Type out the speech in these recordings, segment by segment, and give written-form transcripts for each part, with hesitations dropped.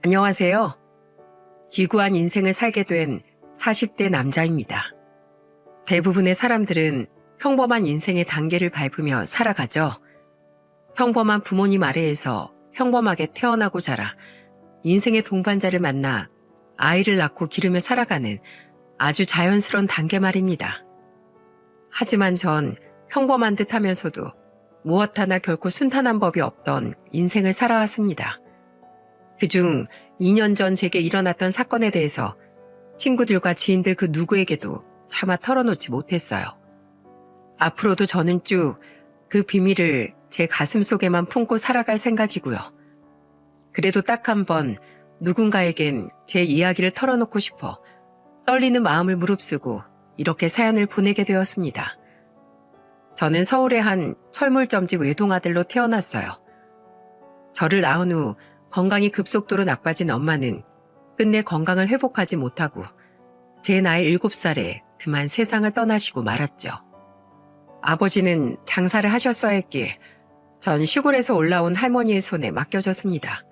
안녕하세요. 기구한 인생을 살게 된 40대 남자입니다. 대부분의 사람들은 평범한 인생의 단계를 밟으며 살아가죠. 평범한 부모님 아래에서 평범하게 태어나고 자라 인생의 동반자를 만나 아이를 낳고 기르며 살아가는 아주 자연스러운 단계 말입니다. 하지만 전 평범한 듯 하면서도 무엇 하나 결코 순탄한 법이 없던 인생을 살아왔습니다. 그중 2년 전 제게 일어났던 사건에 대해서 친구들과 지인들 그 누구에게도 차마 털어놓지 못했어요. 앞으로도 저는 쭉 그 비밀을 제 가슴 속에만 품고 살아갈 생각이고요. 그래도 딱 한 번 누군가에겐 제 이야기를 털어놓고 싶어 떨리는 마음을 무릅쓰고 이렇게 사연을 보내게 되었습니다. 저는 서울의 한 철물점집 외동아들로 태어났어요. 저를 낳은 후 건강이 급속도로 나빠진 엄마는 끝내 건강을 회복하지 못하고 제 나이 7살에 그만 세상을 떠나시고 말았죠. 아버지는 장사를 하셨어야 했기에 전 시골에서 올라온 할머니의 손에 맡겨졌습니다.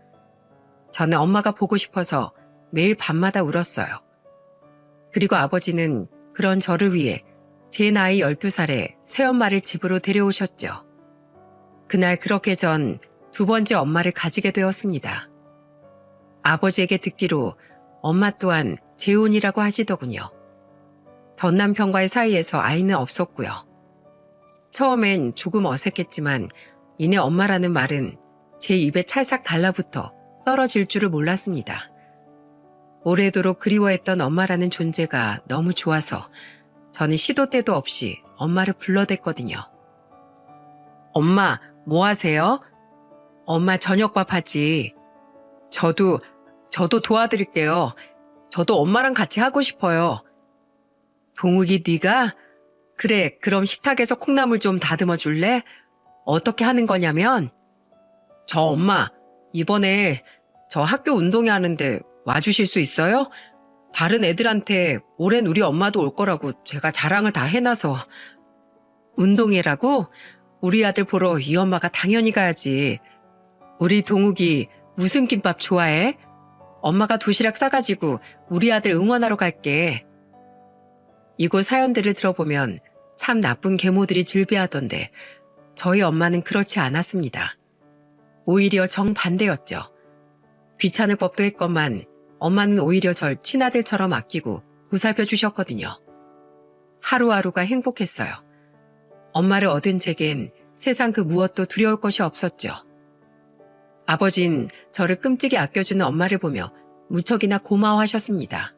저는 엄마가 보고 싶어서 매일 밤마다 울었어요. 그리고 아버지는 그런 저를 위해 제 나이 12살에 새엄마를 집으로 데려오셨죠. 그날 그렇게 전 두 번째 엄마를 가지게 되었습니다. 아버지에게 듣기로 엄마 또한 재혼이라고 하시더군요. 전 남편과의 사이에서 아이는 없었고요. 처음엔 조금 어색했지만 이내 엄마라는 말은 제 입에 찰싹 달라붙어 떨어질 줄을 몰랐습니다. 오래도록 그리워했던 엄마라는 존재가 너무 좋아서 저는 시도 때도 없이 엄마를 불러댔거든요. 엄마, 뭐 하세요? 엄마 저녁밥 하지. 저도 도와드릴게요. 저도 엄마랑 같이 하고 싶어요. 동욱이 네가? 그래, 그럼 식탁에서 콩나물 좀 다듬어 줄래? 어떻게 하는 거냐면 저 엄마, 이번에 저 학교 운동회 하는데 와주실 수 있어요? 다른 애들한테 올해는 우리 엄마도 올 거라고 제가 자랑을 다 해놔서. 운동회라고? 우리 아들 보러 이 엄마가 당연히 가야지. 우리 동욱이 무슨 김밥 좋아해? 엄마가 도시락 싸가지고 우리 아들 응원하러 갈게. 이곳 사연들을 들어보면 참 나쁜 계모들이 즐비하던데 저희 엄마는 그렇지 않았습니다. 오히려 정반대였죠. 귀찮을 법도 했건만 엄마는 오히려 절 친아들처럼 아끼고 보살펴 주셨거든요. 하루하루가 행복했어요. 엄마를 얻은 제겐 세상 그 무엇도 두려울 것이 없었죠. 아버진 저를 끔찍이 아껴주는 엄마를 보며 무척이나 고마워하셨습니다.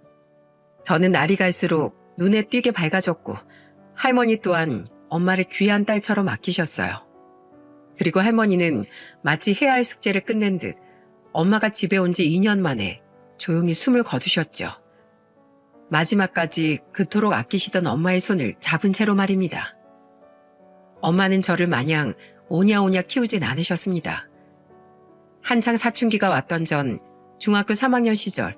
저는 날이 갈수록 눈에 띄게 밝아졌고 할머니 또한 엄마를 귀한 딸처럼 아끼셨어요. 그리고 할머니는 마치 해야 할 숙제를 끝낸 듯 엄마가 집에 온 지 2년 만에 조용히 숨을 거두셨죠. 마지막까지 그토록 아끼시던 엄마의 손을 잡은 채로 말입니다. 엄마는 저를 마냥 오냐오냐 키우진 않으셨습니다. 한창 사춘기가 왔던 전 중학교 3학년 시절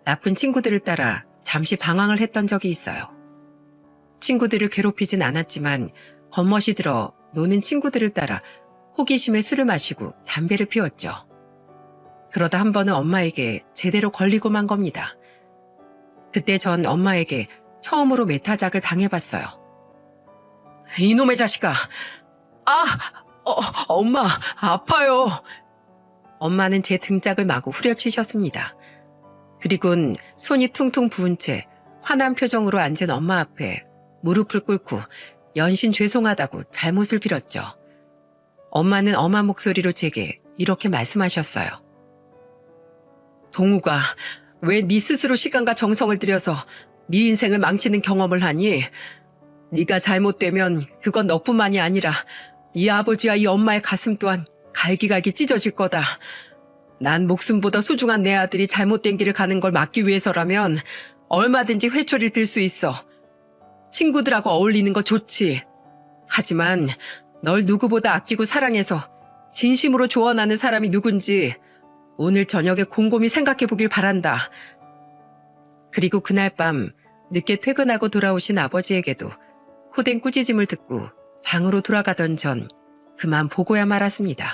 나쁜 친구들을 따라 잠시 방황을 했던 적이 있어요. 친구들을 괴롭히진 않았지만 겉멋이 들어 노는 친구들을 따라 호기심에 술을 마시고 담배를 피웠죠. 그러다 한 번은 엄마에게 제대로 걸리고 만 겁니다. 그때 전 엄마에게 처음으로 매타작을 당해봤어요. 이놈의 자식아! 엄마, 아파요! 엄마는 제 등짝을 마구 후려치셨습니다. 그리곤 손이 퉁퉁 부은 채 화난 표정으로 앉은 엄마 앞에 무릎을 꿇고 연신 죄송하다고 잘못을 빌었죠. 엄마는 엄한 목소리로 제게 이렇게 말씀하셨어요. 동우가 왜 네 스스로 시간과 정성을 들여서 네 인생을 망치는 경험을 하니? 네가 잘못되면 그건 너뿐만이 아니라 이 아버지와 이 엄마의 가슴 또한 갈기갈기 찢어질 거다. 난 목숨보다 소중한 내 아들이 잘못된 길을 가는 걸 막기 위해서라면 얼마든지 회초리를 들 수 있어. 친구들하고 어울리는 거 좋지. 하지만 널 누구보다 아끼고 사랑해서 진심으로 조언하는 사람이 누군지 오늘 저녁에 곰곰이 생각해 보길 바란다. 그리고 그날 밤 늦게 퇴근하고 돌아오신 아버지에게도 호된 꾸짖음을 듣고 방으로 돌아가던 전 그만 보고야 말았습니다.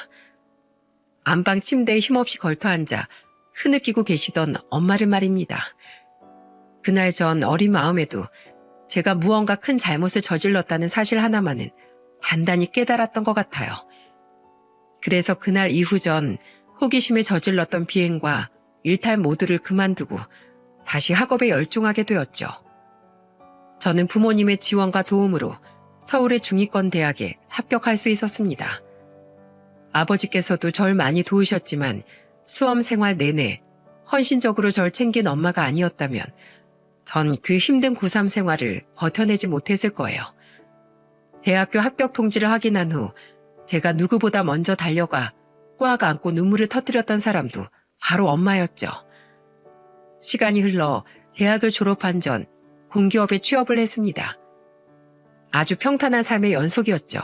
안방 침대에 힘없이 걸터앉아 흐느끼고 계시던 엄마를 말입니다. 그날 전 어린 마음에도 제가 무언가 큰 잘못을 저질렀다는 사실 하나만은 단단히 깨달았던 것 같아요. 그래서 그날 이후 전 호기심에 저질렀던 비행과 일탈 모두를 그만두고 다시 학업에 열중하게 되었죠. 저는 부모님의 지원과 도움으로 서울의 중위권 대학에 합격할 수 있었습니다. 아버지께서도 절 많이 도우셨지만 수험 생활 내내 헌신적으로 절 챙긴 엄마가 아니었다면 전 그 힘든 고3 생활을 버텨내지 못했을 거예요. 대학교 합격 통지를 확인한 후 제가 누구보다 먼저 달려가 꽉 안고 눈물을 터뜨렸던 사람도 바로 엄마였죠. 시간이 흘러 대학을 졸업한 전 공기업에 취업을 했습니다. 아주 평탄한 삶의 연속이었죠.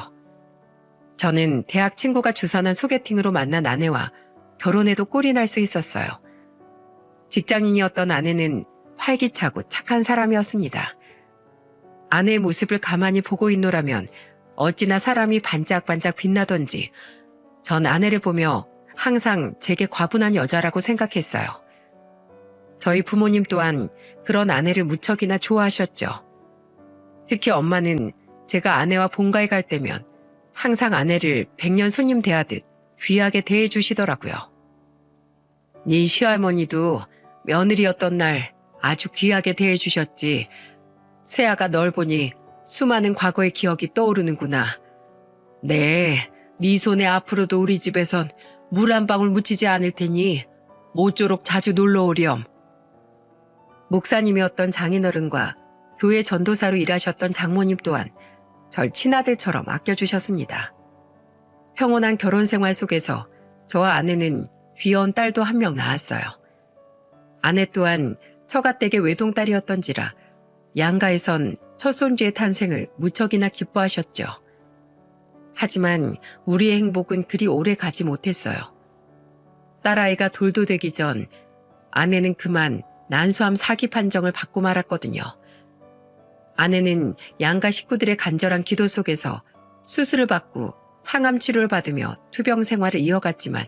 저는 대학 친구가 주선한 소개팅으로 만난 아내와 결혼에도 꼴이 날 수 있었어요. 직장인이었던 아내는 활기차고 착한 사람이었습니다. 아내의 모습을 가만히 보고 있노라면 어찌나 사람이 반짝반짝 빛나던지 전 아내를 보며 항상 제게 과분한 여자라고 생각했어요. 저희 부모님 또한 그런 아내를 무척이나 좋아하셨죠. 특히 엄마는 제가 아내와 본가에 갈 때면 항상 아내를 백년 손님 대하듯 귀하게 대해주시더라고요. 네 시할머니도 며느리였던 날 아주 귀하게 대해주셨지. 세아가 널 보니 수많은 과거의 기억이 떠오르는구나. 네 손에 앞으로도 우리 집에선 물 한 방울 묻히지 않을 테니 모쪼록 자주 놀러 오렴. 목사님이었던 장인어른과 교회 전도사로 일하셨던 장모님 또한 절 친아들처럼 아껴주셨습니다. 평온한 결혼 생활 속에서 저와 아내는 귀여운 딸도 한 명 낳았어요. 아내 또한 처가댁의 외동딸이었던지라 양가에선 첫 손주의 탄생을 무척이나 기뻐하셨죠. 하지만 우리의 행복은 그리 오래 가지 못했어요. 딸아이가 돌도 되기 전 아내는 그만 난소암 사기 판정을 받고 말았거든요. 아내는 양가 식구들의 간절한 기도 속에서 수술을 받고 항암 치료를 받으며 투병 생활을 이어갔지만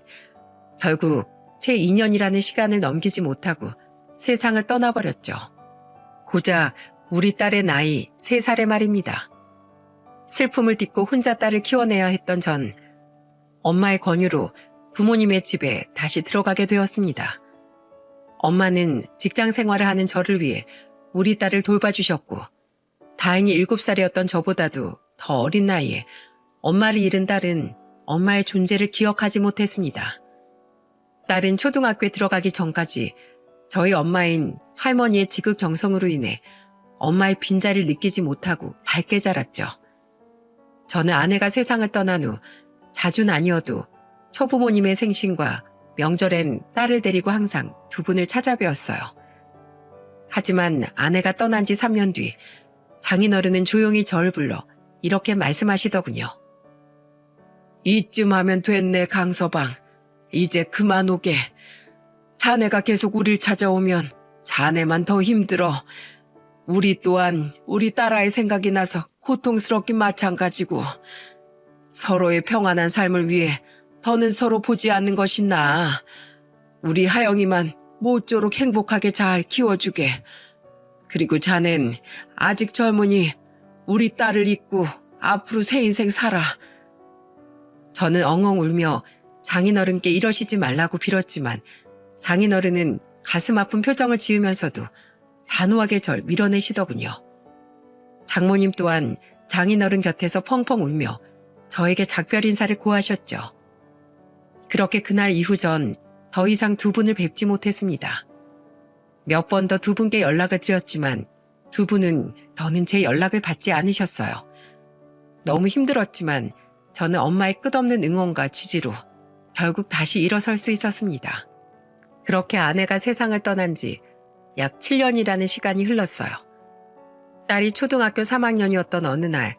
결국 채 2년이라는 시간을 넘기지 못하고 세상을 떠나버렸죠. 고작 우리 딸의 나이 3살의 말입니다. 슬픔을 딛고 혼자 딸을 키워내야 했던 전 엄마의 권유로 부모님의 집에 다시 들어가게 되었습니다. 엄마는 직장 생활을 하는 저를 위해 우리 딸을 돌봐주셨고 다행히 7살이었던 저보다도 더 어린 나이에 엄마를 잃은 딸은 엄마의 존재를 기억하지 못했습니다. 딸은 초등학교에 들어가기 전까지 저희 엄마인 할머니의 지극정성으로 인해 엄마의 빈자리를 느끼지 못하고 밝게 자랐죠. 저는 아내가 세상을 떠난 후 자주는 아니어도 처부모님의 생신과 명절엔 딸을 데리고 항상 두 분을 찾아뵈었어요. 하지만 아내가 떠난 지 3년 뒤 장인어른은 조용히 저를 불러 이렇게 말씀하시더군요. 이쯤 하면 됐네, 강서방. 이제 그만 오게. 자네가 계속 우릴 찾아오면 자네만 더 힘들어. 우리 또한 우리 딸아이 생각이 나서 고통스럽긴 마찬가지고 서로의 평안한 삶을 위해 더는 서로 보지 않는 것이 나아. 우리 하영이만 모쪼록 행복하게 잘 키워주게. 그리고 자넨 아직 젊으니 우리 딸을 잊고 앞으로 새 인생 살아. 저는 엉엉 울며 장인어른께 이러시지 말라고 빌었지만 장인어른은 가슴 아픈 표정을 지으면서도 단호하게 절 밀어내시더군요. 장모님 또한 장인어른 곁에서 펑펑 울며 저에게 작별 인사를 고하셨죠. 그렇게 그날 이후 전 더 이상 두 분을 뵙지 못했습니다. 몇 번 더 두 분께 연락을 드렸지만 두 분은 더는 제 연락을 받지 않으셨어요. 너무 힘들었지만 저는 엄마의 끝없는 응원과 지지로 결국 다시 일어설 수 있었습니다. 그렇게 아내가 세상을 떠난 지 약 7년이라는 시간이 흘렀어요. 딸이 초등학교 3학년이었던 어느 날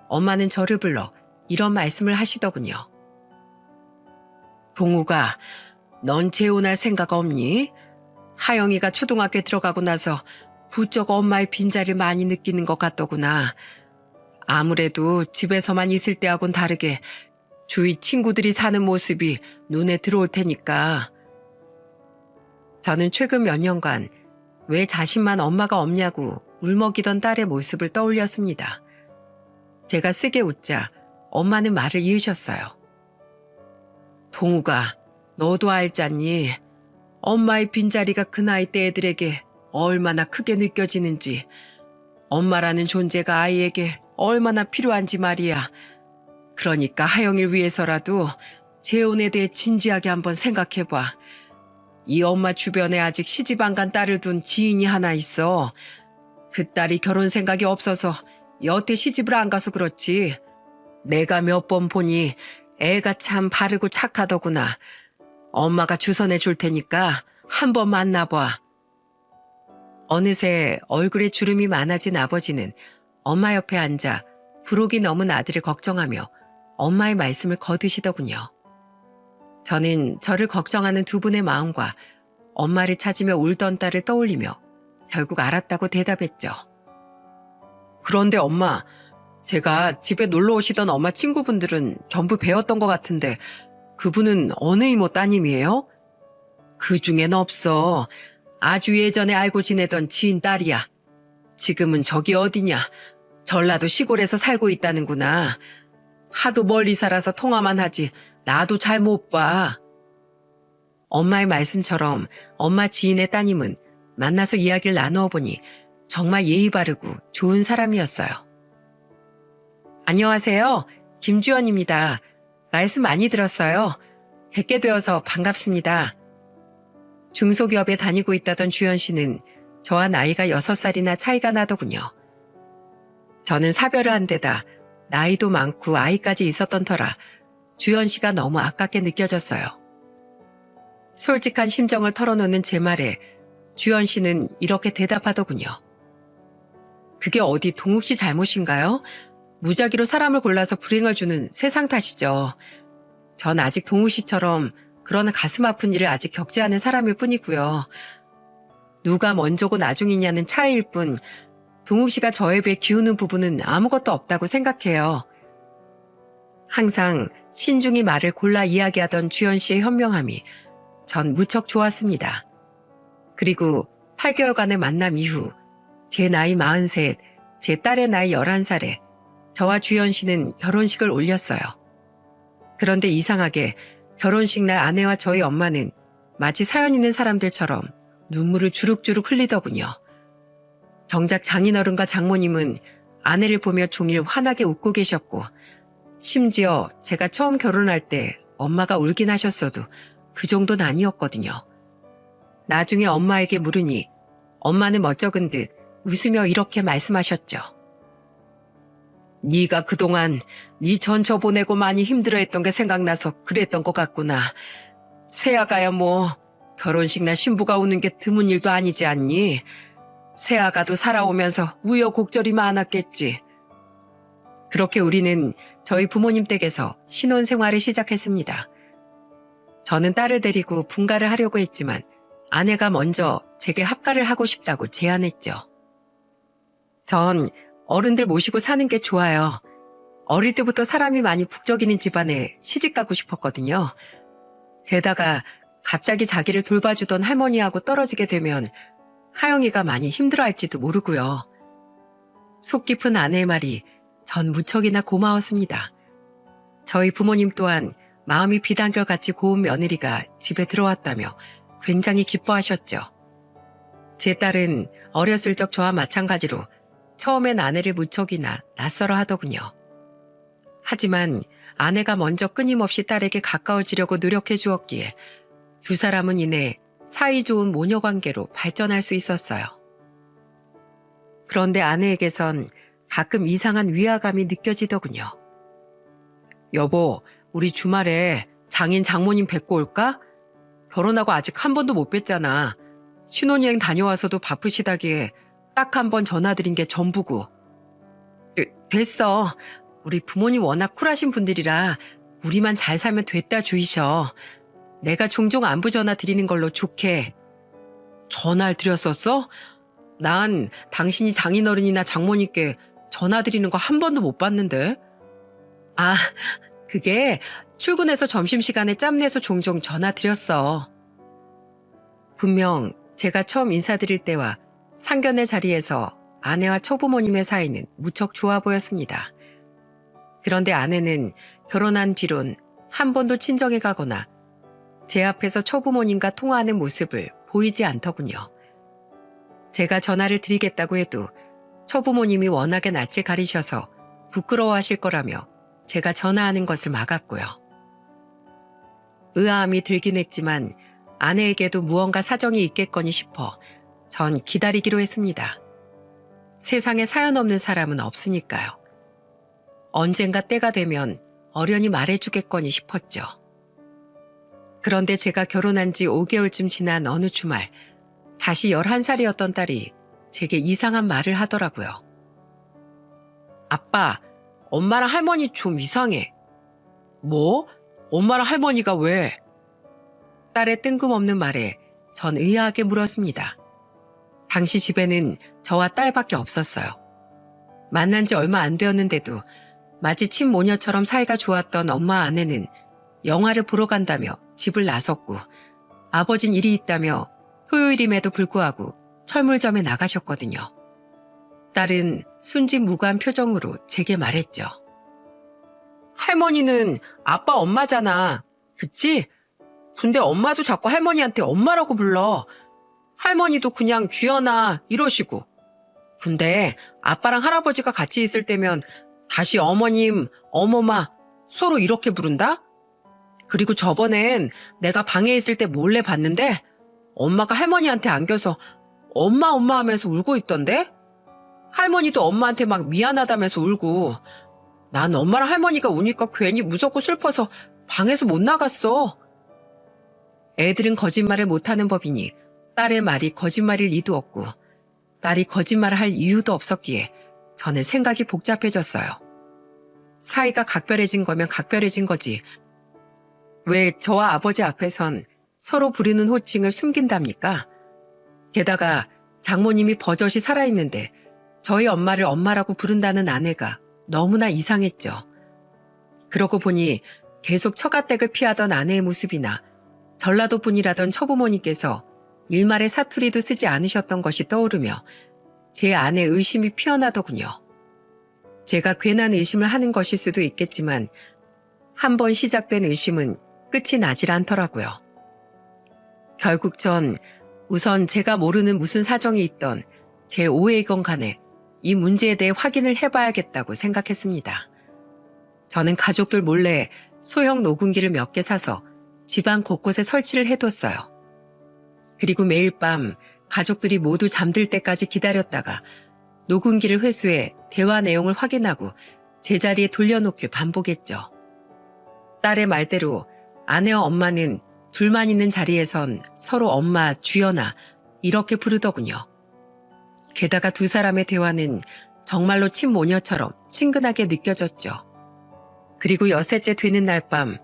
엄마는 저를 불러 이런 말씀을 하시더군요. 동우가 넌 재혼할 생각 없니? 하영이가 초등학교에 들어가고 나서 부쩍 엄마의 빈자리를 많이 느끼는 것 같더구나. 아무래도 집에서만 있을 때하고는 다르게 주위 친구들이 사는 모습이 눈에 들어올 테니까. 저는 최근 몇 년간 왜 자신만 엄마가 없냐고 울먹이던 딸의 모습을 떠올렸습니다. 제가 쓰게 웃자 엄마는 말을 이으셨어요. 동우가 너도 알잖니? 엄마의 빈자리가 그 나이 때 애들에게 얼마나 크게 느껴지는지, 엄마라는 존재가 아이에게 얼마나 필요한지 말이야. 그러니까 하영이를 위해서라도 재혼에 대해 진지하게 한번 생각해봐. 이 엄마 주변에 아직 시집 안 간 딸을 둔 지인이 하나 있어. 그 딸이 결혼 생각이 없어서 여태 시집을 안 가서 그렇지. 내가 몇 번 보니 애가 참 바르고 착하더구나. 엄마가 주선해 줄 테니까 한번 만나봐. 어느새 얼굴에 주름이 많아진 아버지는 엄마 옆에 앉아 부록이 넘은 아들을 걱정하며 엄마의 말씀을 거두시더군요. 저는 저를 걱정하는 두 분의 마음과 엄마를 찾으며 울던 딸을 떠올리며 결국 알았다고 대답했죠. 그런데 엄마, 제가 집에 놀러 오시던 엄마 친구분들은 전부 배웠던 것 같은데 그분은 어느 이모 따님이에요? 그 중엔 없어. 아주 예전에 알고 지내던 지인 딸이야. 지금은 저기 어디냐. 전라도 시골에서 살고 있다는구나. 하도 멀리 살아서 통화만 하지 나도 잘 못 봐. 엄마의 말씀처럼 엄마 지인의 따님은 만나서 이야기를 나누어 보니 정말 예의 바르고 좋은 사람이었어요. 안녕하세요. 김주연입니다. 말씀 많이 들었어요. 뵙게 되어서 반갑습니다. 중소기업에 다니고 있다던 주연 씨는 저와 나이가 6살이나 차이가 나더군요. 저는 사별을 한 데다 나이도 많고 아이까지 있었던 터라 주연 씨가 너무 아깝게 느껴졌어요. 솔직한 심정을 털어놓는 제 말에 주연 씨는 이렇게 대답하더군요. 그게 어디 동욱 씨 잘못인가요? 무작위로 사람을 골라서 불행을 주는 세상 탓이죠. 전 아직 동욱 씨처럼 그런 가슴 아픈 일을 아직 겪지 않은 사람일 뿐이고요. 누가 먼저고 나중이냐는 차이일 뿐 동욱 씨가 저에 비해 기우는 부분은 아무것도 없다고 생각해요. 항상 신중히 말을 골라 이야기하던 주연 씨의 현명함이 전 무척 좋았습니다. 그리고 8개월간의 만남 이후 제 나이 43, 제 딸의 나이 11살에 저와 주연 씨는 결혼식을 올렸어요. 그런데 이상하게 결혼식 날 아내와 저희 엄마는 마치 사연 있는 사람들처럼 눈물을 주룩주룩 흘리더군요. 정작 장인어른과 장모님은 아내를 보며 종일 환하게 웃고 계셨고 심지어 제가 처음 결혼할 때 엄마가 울긴 하셨어도 그 정도는 아니었거든요. 나중에 엄마에게 물으니 엄마는 멋쩍은 듯 웃으며 이렇게 말씀하셨죠. 네가 그동안 네 전처 보내고 많이 힘들어했던 게 생각나서 그랬던 것 같구나. 새아가야 뭐 결혼식 날 신부가 오는 게 드문 일도 아니지 않니? 새아가도 살아오면서 우여곡절이 많았겠지. 그렇게 우리는 저희 부모님 댁에서 신혼생활을 시작했습니다. 저는 딸을 데리고 분가를 하려고 했지만 아내가 먼저 제게 합가를 하고 싶다고 제안했죠. 전 어른들 모시고 사는 게 좋아요. 어릴 때부터 사람이 많이 북적이는 집안에 시집가고 싶었거든요. 게다가 갑자기 자기를 돌봐주던 할머니하고 떨어지게 되면 하영이가 많이 힘들어할지도 모르고요. 속 깊은 아내의 말이 전 무척이나 고마웠습니다. 저희 부모님 또한 마음이 비단결같이 고운 며느리가 집에 들어왔다며 굉장히 기뻐하셨죠. 제 딸은 어렸을 적 저와 마찬가지로 처음엔 아내를 무척이나 낯설어 하더군요. 하지만 아내가 먼저 끊임없이 딸에게 가까워지려고 노력해 주었기에 두 사람은 이내 사이좋은 모녀관계로 발전할 수 있었어요. 그런데 아내에게선 가끔 이상한 위화감이 느껴지더군요. 여보, 우리 주말에 장인 장모님 뵙고 올까? 결혼하고 아직 한 번도 못 뵀잖아. 신혼여행 다녀와서도 바쁘시다기에 딱 한 번 전화드린 게 전부고. 됐어. 우리 부모님 워낙 쿨하신 분들이라 우리만 잘 살면 됐다 주이셔. 내가 종종 안부 전화 드리는 걸로 좋게. 전화를 드렸었어? 난 당신이 장인어른이나 장모님께 전화 드리는 거 한 번도 못 봤는데. 아, 그게 출근해서 점심시간에 짬내서 종종 전화 드렸어. 분명 제가 처음 인사드릴 때와 상견례 자리에서 아내와 처부모님의 사이는 무척 좋아 보였습니다. 그런데 아내는 결혼한 뒤론 한 번도 친정에 가거나 제 앞에서 처부모님과 통화하는 모습을 보이지 않더군요. 제가 전화를 드리겠다고 해도 처부모님이 워낙에 낯을 가리셔서 부끄러워하실 거라며 제가 전화하는 것을 막았고요. 의아함이 들긴 했지만 아내에게도 무언가 사정이 있겠거니 싶어 전 기다리기로 했습니다. 세상에 사연 없는 사람은 없으니까요. 언젠가 때가 되면 어련히 말해주겠거니 싶었죠. 그런데 제가 결혼한 지 5개월쯤 지난 어느 주말, 다시 11살이었던 딸이 제게 이상한 말을 하더라고요. 아빠, 엄마랑 할머니 좀 이상해. 뭐? 엄마랑 할머니가 왜? 딸의 뜬금없는 말에 전 의아하게 물었습니다. 당시 집에는 저와 딸밖에 없었어요. 만난 지 얼마 안 되었는데도 마치 친모녀처럼 사이가 좋았던 엄마 아내는 영화를 보러 간다며 집을 나섰고 아버진 일이 있다며 토요일임에도 불구하고 철물점에 나가셨거든요. 딸은 순진무구한 표정으로 제게 말했죠. 할머니는 아빠 엄마잖아. 그치? 근데 엄마도 자꾸 할머니한테 엄마라고 불러. 할머니도 그냥 쥐어나 이러시고. 근데 아빠랑 할아버지가 같이 있을 때면 다시 어머님, 어머마 서로 이렇게 부른다? 그리고 저번엔 내가 방에 있을 때 몰래 봤는데 엄마가 할머니한테 안겨서 엄마 엄마 하면서 울고 있던데? 할머니도 엄마한테 막 미안하다면서 울고 난 엄마랑 할머니가 우니까 괜히 무섭고 슬퍼서 방에서 못 나갔어. 애들은 거짓말을 못하는 법이니 딸의 말이 거짓말일 리도 없고 딸이 거짓말을 할 이유도 없었기에 저는 생각이 복잡해졌어요. 사이가 각별해진 거면 각별해진 거지. 왜 저와 아버지 앞에선 서로 부르는 호칭을 숨긴답니까? 게다가 장모님이 버젓이 살아있는데 저희 엄마를 엄마라고 부른다는 아내가 너무나 이상했죠. 그러고 보니 계속 처가댁을 피하던 아내의 모습이나 전라도 분이라던 처부모님께서 일말의 사투리도 쓰지 않으셨던 것이 떠오르며 제 안에 의심이 피어나더군요. 제가 괜한 의심을 하는 것일 수도 있겠지만 한 번 시작된 의심은 끝이 나질 않더라고요. 결국 전 우선 제가 모르는 무슨 사정이 있던 제 5회이건 간에 이 문제에 대해 확인을 해봐야겠다고 생각했습니다. 저는 가족들 몰래 소형 녹음기를 몇 개 사서 집안 곳곳에 설치를 해뒀어요. 그리고 매일 밤 가족들이 모두 잠들 때까지 기다렸다가 녹음기를 회수해 대화 내용을 확인하고 제자리에 돌려놓길 반복했죠. 딸의 말대로 아내와 엄마는 둘만 있는 자리에선 서로 엄마, 주연아 이렇게 부르더군요. 게다가 두 사람의 대화는 정말로 친모녀처럼 친근하게 느껴졌죠. 그리고 여섯째 되는 날 밤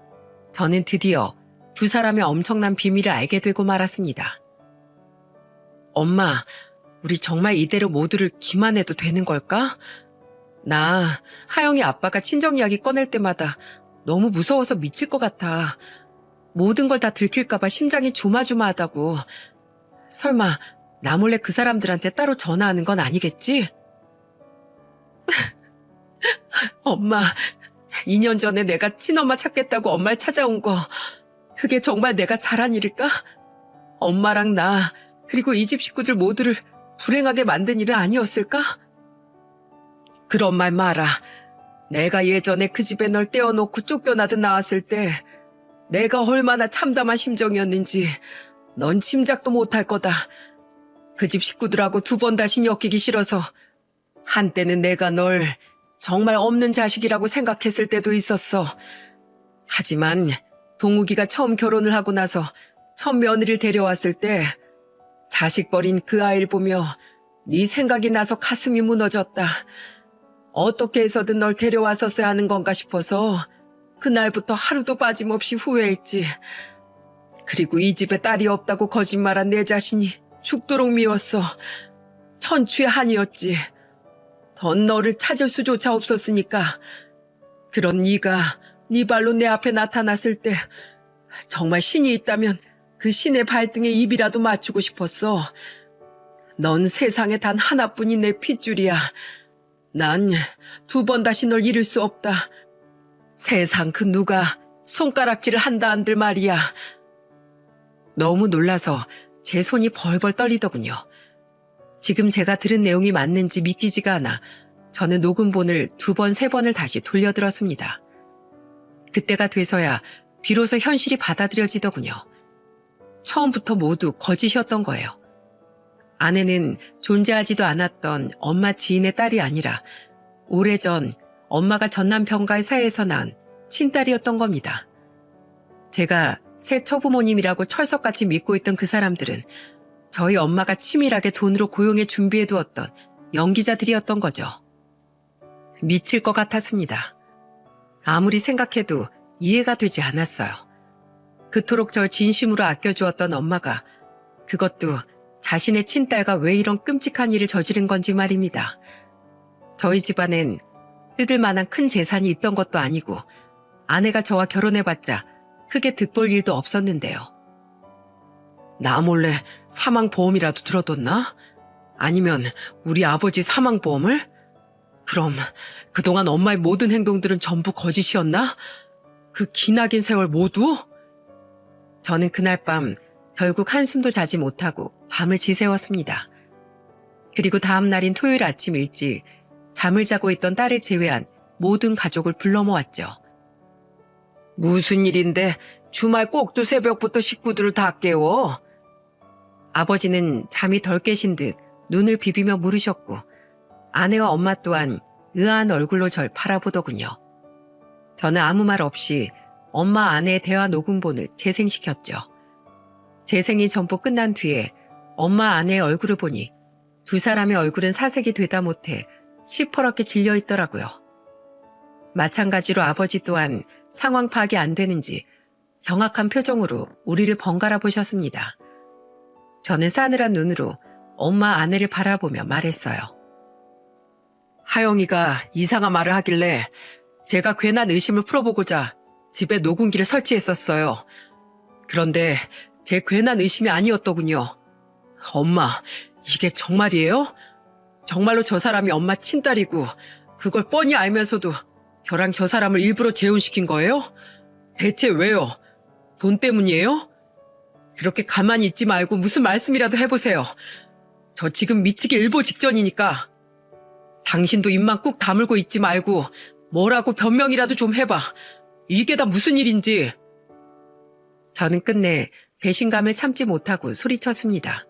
저는 드디어 두 사람의 엄청난 비밀을 알게 되고 말았습니다. 엄마, 우리 정말 이대로 모두를 기만해도 되는 걸까? 나 하영이 아빠가 친정 이야기 꺼낼 때마다 너무 무서워서 미칠 것 같아. 모든 걸 다 들킬까 봐 심장이 조마조마하다고. 설마 나 몰래 그 사람들한테 따로 전화하는 건 아니겠지? 엄마, 2년 전에 내가 친엄마 찾겠다고 엄마를 찾아온 거 그게 정말 내가 잘한 일일까? 엄마랑 나 그리고 이 집 식구들 모두를 불행하게 만든 일은 아니었을까? 그런 말 마라. 내가 예전에 그 집에 널 떼어놓고 쫓겨나듯 나왔을 때 내가 얼마나 참담한 심정이었는지 넌 짐작도 못할 거다. 그 집 식구들하고 두 번 다시 엮이기 싫어서 한때는 내가 널 정말 없는 자식이라고 생각했을 때도 있었어. 하지만 동욱이가 처음 결혼을 하고 나서 첫 며느리를 데려왔을 때 자식 버린 그 아이를 보며 네 생각이 나서 가슴이 무너졌다. 어떻게 해서든 널 데려왔었어야 하는 건가 싶어서 그날부터 하루도 빠짐없이 후회했지. 그리고 이 집에 딸이 없다고 거짓말한 내 자신이 죽도록 미웠어. 천추의 한이었지. 넌 너를 찾을 수조차 없었으니까. 그런 네가 네 발로 내 앞에 나타났을 때 정말 신이 있다면 그 신의 발등에 입이라도 맞추고 싶었어. 넌 세상에 단 하나뿐인 내 핏줄이야. 난 2번 다시 널 잃을 수 없다. 세상 그 누가 손가락질을 한다 한들 말이야. 너무 놀라서 제 손이 벌벌 떨리더군요. 지금 제가 들은 내용이 맞는지 믿기지가 않아 저는 녹음본을 2번, 3번을 다시 돌려들었습니다. 그때가 돼서야 비로소 현실이 받아들여지더군요. 처음부터 모두 거짓이었던 거예요. 아내는 존재하지도 않았던 엄마 지인의 딸이 아니라 오래전 엄마가 전 남편과의 사이에서 난 친딸이었던 겁니다. 제가 새 처부모님이라고 철석같이 믿고 있던 그 사람들은 저희 엄마가 치밀하게 돈으로 고용해 준비해두었던 연기자들이었던 거죠. 미칠 것 같았습니다. 아무리 생각해도 이해가 되지 않았어요. 그토록 절 진심으로 아껴주었던 엄마가 그것도 자신의 친딸과 왜 이런 끔찍한 일을 저지른 건지 말입니다. 저희 집안엔 뜯을 만한 큰 재산이 있던 것도 아니고 아내가 저와 결혼해봤자 크게 득볼 일도 없었는데요. 나 몰래 사망보험이라도 들어뒀나? 아니면 우리 아버지 사망보험을? 그럼 그동안 엄마의 모든 행동들은 전부 거짓이었나? 그 기나긴 세월 모두? 저는 그날 밤 결국 한숨도 자지 못하고 밤을 지새웠습니다. 그리고 다음 날인 토요일 아침 일찍 잠을 자고 있던 딸을 제외한 모든 가족을 불러 모았죠. 무슨 일인데 주말 꼭두 새벽부터 식구들을 다 깨워? 아버지는 잠이 덜 깨신 듯 눈을 비비며 물으셨고 아내와 엄마 또한 의아한 얼굴로 절 바라보더군요. 저는 아무 말 없이 엄마 아내의 대화 녹음본을 재생시켰죠. 재생이 전부 끝난 뒤에 엄마 아내의 얼굴을 보니 두 사람의 얼굴은 사색이 되다 못해 시퍼렇게 질려 있더라고요. 마찬가지로 아버지 또한 상황 파악이 안 되는지 경악한 표정으로 우리를 번갈아 보셨습니다. 저는 싸늘한 눈으로 엄마 아내를 바라보며 말했어요. 하영이가 이상한 말을 하길래 제가 괜한 의심을 풀어보고자 집에 녹음기를 설치했었어요. 그런데 제 괜한 의심이 아니었더군요. 엄마, 이게 정말이에요? 정말로 저 사람이 엄마 친딸이고 그걸 뻔히 알면서도 저랑 저 사람을 일부러 재혼시킨 거예요? 대체 왜요? 돈 때문이에요? 그렇게 가만히 있지 말고 무슨 말씀이라도 해보세요. 저 지금 미치기 일보 직전이니까. 당신도 입만 꾹 다물고 있지 말고 뭐라고 변명이라도 좀 해봐. 이게 다 무슨 일인지. 저는 끝내 배신감을 참지 못하고 소리쳤습니다.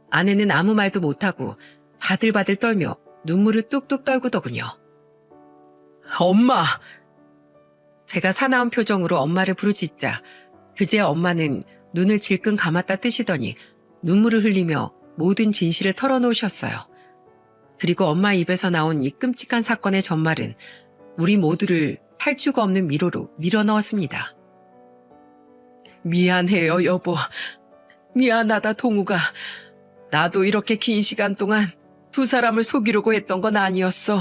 아내는 아무 말도 못하고 바들바들 떨며 눈물을 뚝뚝 떨구더군요. 엄마! 제가 사나운 표정으로 엄마를 부르짖자 그제야 엄마는 눈을 질끈 감았다 뜨시더니 눈물을 흘리며 모든 진실을 털어놓으셨어요. 그리고 엄마 입에서 나온 이 끔찍한 사건의 전말은 우리 모두를 탈주가 없는 미로로 밀어넣었습니다. 미안해요, 여보. 미안하다, 동우가. 나도 이렇게 긴 시간 동안 두 사람을 속이려고 했던 건 아니었어.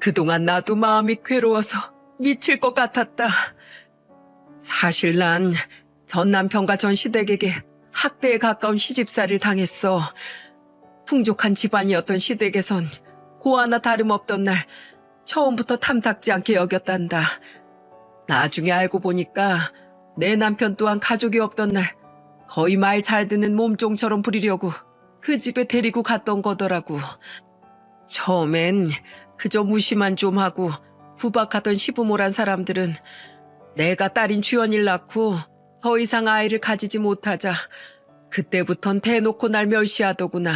그동안 나도 마음이 괴로워서 미칠 것 같았다. 사실 난 전 남편과 전 시댁에게 학대에 가까운 시집살이를 당했어. 풍족한 집안이었던 시댁에선 고아나 다름없던 날 처음부터 탐탁지 않게 여겼단다. 나중에 알고 보니까 내 남편 또한 가족이 없던 날 거의 말 잘 듣는 몸종처럼 부리려고 그 집에 데리고 갔던 거더라고. 처음엔 그저 무시만 좀 하고 구박하던 시부모란 사람들은 내가 딸인 주연이를 낳고 더 이상 아이를 가지지 못하자 그때부턴 대놓고 날 멸시하더구나.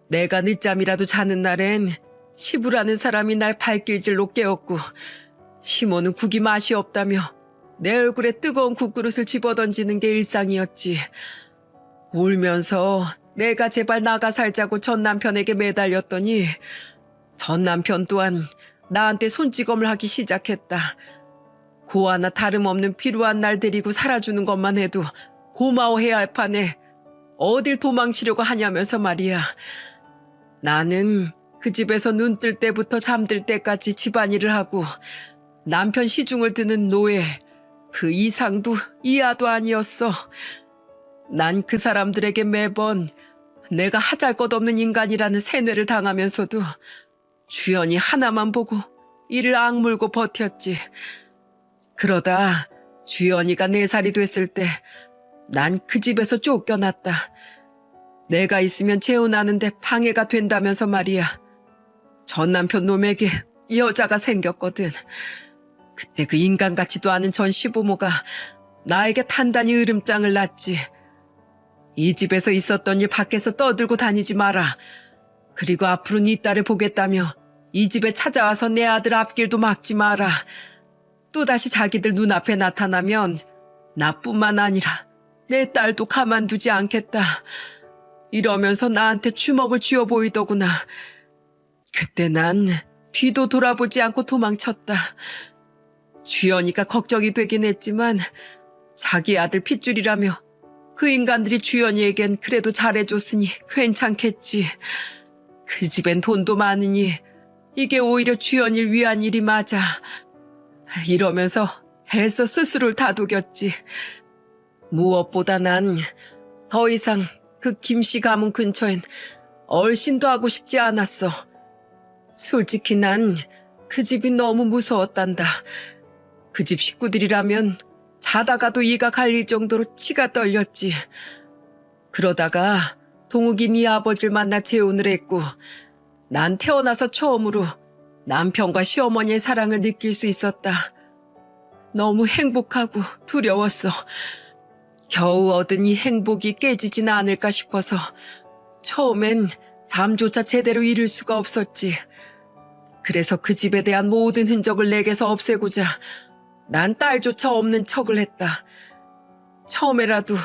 내가 늦잠이라도 자는 날엔 시부라는 사람이 날 발길질로 깨웠고 시모는 국이 맛이 없다며 내 얼굴에 뜨거운 국그릇을 집어던지는 게 일상이었지. 울면서 내가 제발 나가 살자고 전 남편에게 매달렸더니 전 남편 또한 나한테 손찌검을 하기 시작했다. 고아나 다름없는 필요한 날 데리고 살아주는 것만 해도 고마워해야 할 판에 어딜 도망치려고 하냐면서 말이야. 나는 그 집에서 눈 뜰 때부터 잠들 때까지 집안일을 하고 남편 시중을 드는 노예, 그 이상도 이하도 아니었어. 난 그 사람들에게 매번 내가 하잘것없는 인간이라는 세뇌를 당하면서도 주연이 하나만 보고 이를 악물고 버텼지. 그러다 주연이가 4살이 됐을 때 난 그 집에서 쫓겨났다. 내가 있으면 재혼하는데 방해가 된다면서 말이야. 전 남편 놈에게 여자가 생겼거든. 그때 그 인간 같지도 않은 전 시부모가 나에게 단단히 으름장을 놨지. 이 집에서 있었던 일 밖에서 떠들고 다니지 마라. 그리고 앞으로 네 딸을 보겠다며 이 집에 찾아와서 내 아들 앞길도 막지 마라. 또다시 자기들 눈앞에 나타나면 나뿐만 아니라 내 딸도 가만두지 않겠다. 이러면서 나한테 주먹을 쥐어 보이더구나. 그때 난 뒤도 돌아보지 않고 도망쳤다. 주연이가 걱정이 되긴 했지만 자기 아들 핏줄이라며 그 인간들이 주연이에겐 그래도 잘해줬으니 괜찮겠지. 그 집엔 돈도 많으니 이게 오히려 주연이를 위한 일이 맞아. 이러면서 애써 스스로를 다독였지. 무엇보다 난 더 이상 그 김씨 가문 근처엔 얼씬도 하고 싶지 않았어. 솔직히 난 그 집이 너무 무서웠단다. 그 집 식구들이라면 자다가도 이가 갈릴 정도로 치가 떨렸지. 그러다가 동욱이 네 아버지를 만나 재혼을 했고 난 태어나서 처음으로 남편과 시어머니의 사랑을 느낄 수 있었다. 너무 행복하고 두려웠어. 겨우 얻은 이 행복이 깨지진 않을까 싶어서 처음엔 잠조차 제대로 이룰 수가 없었지. 그래서 그 집에 대한 모든 흔적을 내게서 없애고자 난 딸조차 없는 척을 했다. 처음에라도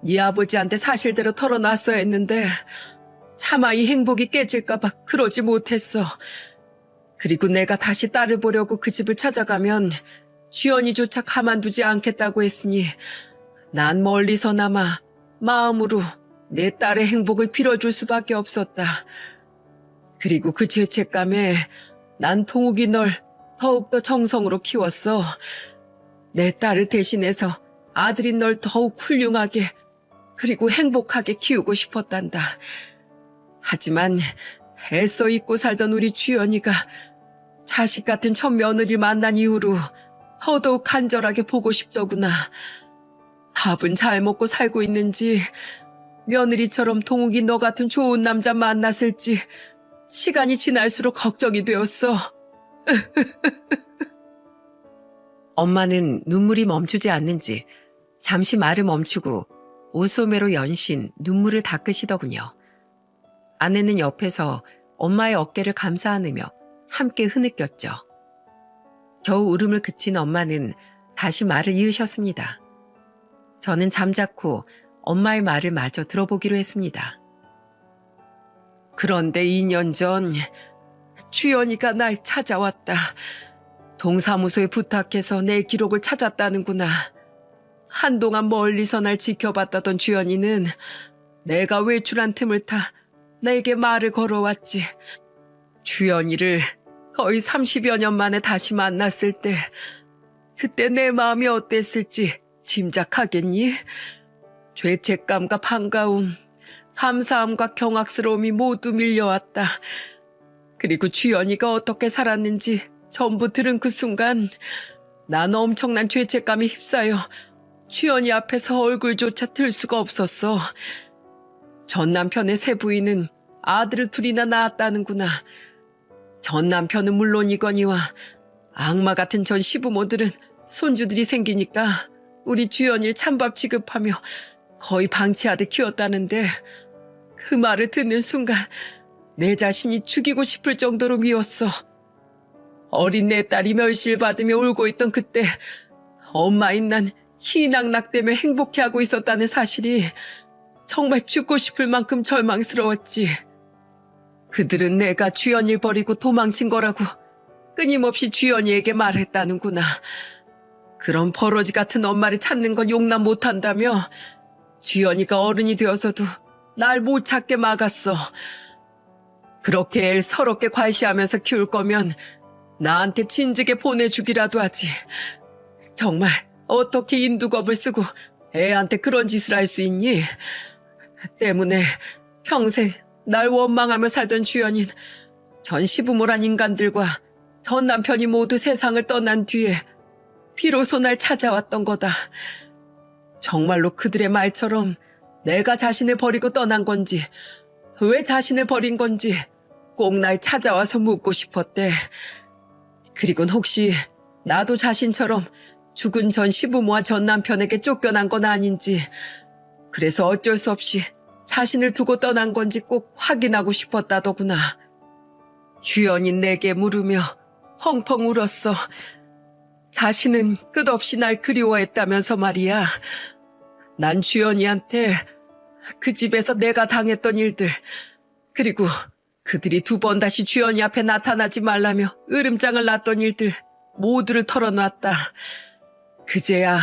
네 아버지한테 사실대로 털어놨어야 했는데 차마 이 행복이 깨질까 봐 그러지 못했어. 그리고 내가 다시 딸을 보려고 그 집을 찾아가면 주연이조차 가만두지 않겠다고 했으니 난 멀리서나마 마음으로 내 딸의 행복을 빌어줄 수밖에 없었다. 그리고 그 죄책감에 난 동욱이 널 더욱더 정성으로 키웠어. 내 딸을 대신해서 아들인 널 더욱 훌륭하게 그리고 행복하게 키우고 싶었단다. 하지만 애써 잊고 살던 우리 주연이가 자식 같은 첫 며느리를 만난 이후로 더더욱 간절하게 보고 싶더구나. 밥은 잘 먹고 살고 있는지 며느리처럼 동욱이 너 같은 좋은 남자 만났을지 시간이 지날수록 걱정이 되었어. 엄마는 눈물이 멈추지 않는지 잠시 말을 멈추고 옷소매로 연신 눈물을 닦으시더군요. 아내는 옆에서 엄마의 어깨를 감싸 안으며 함께 흐느꼈죠. 겨우 울음을 그친 엄마는 다시 말을 이으셨습니다. 저는 잠자코 엄마의 말을 마저 들어보기로 했습니다. 그런데 2년 전 주연이가 날 찾아왔다. 동사무소에 부탁해서 내 기록을 찾았다는구나. 한동안 멀리서 날 지켜봤다던 주연이는 내가 외출한 틈을 타 내게 말을 걸어왔지. 주연이를 거의 30여 년 만에 다시 만났을 때 그때 내 마음이 어땠을지 짐작하겠니? 죄책감과 반가움, 감사함과 경악스러움이 모두 밀려왔다. 그리고 주연이가 어떻게 살았는지 전부 들은 그 순간 난 엄청난 죄책감에 휩싸여 주연이 앞에서 얼굴조차 들 수가 없었어. 전 남편의 새 부인은 아들을 둘이나 낳았다는구나. 전 남편은 물론이거니와 악마 같은 전 시부모들은 손주들이 생기니까 우리 주연이를 찬밥 취급하며 거의 방치하듯 키웠다는데 그 말을 듣는 순간 내 자신이 죽이고 싶을 정도로 미웠어. 어린 내 딸이 멸시를 받으며 울고 있던 그때 엄마인 난 희낙낙대며 행복해하고 있었다는 사실이 정말 죽고 싶을 만큼 절망스러웠지. 그들은 내가 주연이를 버리고 도망친 거라고 끊임없이 주연이에게 말했다는구나. 그런 버러지 같은 엄마를 찾는 건 용납 못한다며 주연이가 어른이 되어서도 날 못 찾게 막았어. 그렇게 애를 서럽게 과시하면서 키울 거면 나한테 진즉에 보내주기라도 하지. 정말 어떻게 인두겁을 쓰고 애한테 그런 짓을 할 수 있니? 때문에 평생 날 원망하며 살던 주연인 전 시부모란 인간들과 전 남편이 모두 세상을 떠난 뒤에 비로소 날 찾아왔던 거다. 정말로 그들의 말처럼 내가 자신을 버리고 떠난 건지, 왜 자신을 버린 건지 꼭 날 찾아와서 묻고 싶었대. 그리곤 혹시 나도 자신처럼 죽은 전 시부모와 전 남편에게 쫓겨난 건 아닌지, 그래서 어쩔 수 없이 자신을 두고 떠난 건지 꼭 확인하고 싶었다더구나. 주연이 내게 물으며 펑펑 울었어. 자신은 끝없이 날 그리워했다면서 말이야. 난 주연이한테 그 집에서 내가 당했던 일들, 그리고 그들이 2번 다시 주연이 앞에 나타나지 말라며 으름장을 놨던 일들 모두를 털어놨다. 그제야